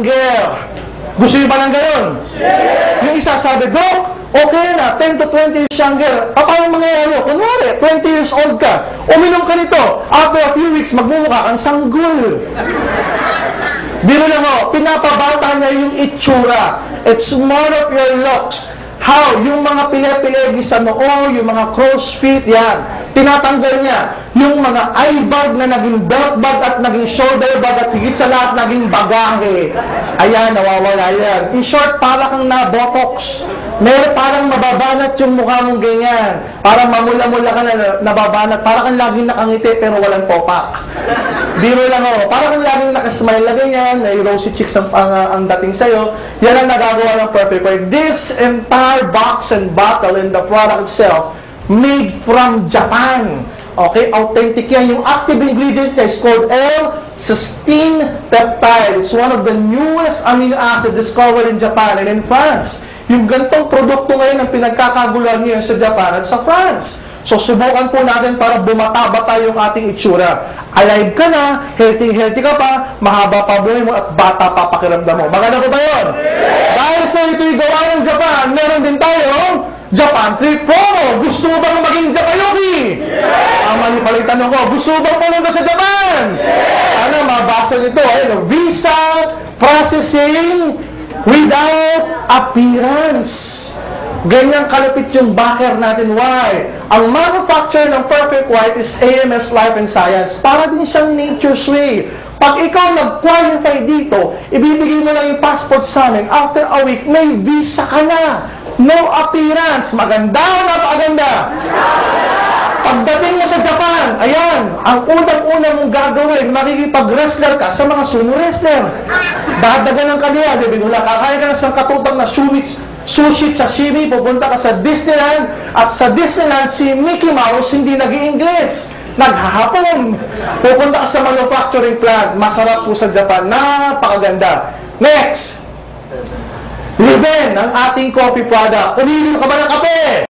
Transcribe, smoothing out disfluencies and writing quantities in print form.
shangger. Gusto niyo ba ng ganon? Yung isa sabi, Dok, okay na, 10 to 20 years shangger. Paano mangyayari? Kunwari, 20 years old ka, uminom ka nito, after a few weeks, magmumukha kang sanggol. Biro lang ho, pinapabata niya yung itsura. It's more of your looks. How? Yung mga pile-pilegi sa noo, yung mga crow's feet, yan. Tinatanggal niya. Yung mga eye bag na naging belt bag at naging shoulder bag at higit sa lahat naging bagahe. Ayan, nawawala yan. In short, para kang na-botox. Meron parang mababanat yung mukha mong ganyan. Parang mamula-mula ka na nababanat. Parang kang laging nakangiti pero walang popak. Biro lang ako. Parang kang laging nakasmile na ganyan. May rosy cheeks ang dating sa'yo. Yan ang nagagawa ng Perfect White. This entire box and bottle and the product itself made from Japan. Okay, authentic yan. Yung active ingredient niya is called L-cysteine peptide. It's one of the newest amino acid discovered in Japan and in France. Yung gantong produkto ngayon ang pinagkakaguluhan ngayon sa Japan at sa France. So, subukan po natin para bumata-bata yung ating itsura. Alive ka na, healthy ka pa, mahaba pa buhay mo at bata pa pakiramdam mo. Maganda po ba yun? Dahil sa ito'y gawa ng Japan, meron din tayong Japan Trip Promo. Gusto mo bang maging Japayuki? Tama niyo pala yung tanong ko. Gusto mo bang pumunta sa Japan? Ano, mabasa nito. Ayun, visa processing without appearance. Ganyan kalapit yung backer natin. Why? Ang manufacturer ng Perfect White is AMS Life and Science. Para din siyang nature's way. Pag ikaw nag-qualify dito, ibibigay mo lang yung passport sa amin. After a week, may visa ka na. No appearance. Maganda o napakaganda? Pagdating mo sa Japan, ayan, ang unang-una mong gagawin, makikipag-wrestler ka sa mga sumo wrestler. Dadagan ng kanila, di ba? Kakain ka na sa katutang na sushi, sashimi, pupunta ka sa Disneyland, at sa Disneyland, si Mickey Mouse hindi nag-i-English. Naghahapon. Pupunta ka sa manufacturing plant. Masarap po sa Japan. Napakaganda. Next. Liven, ang ating coffee product. Umiinom ka ba ng kape?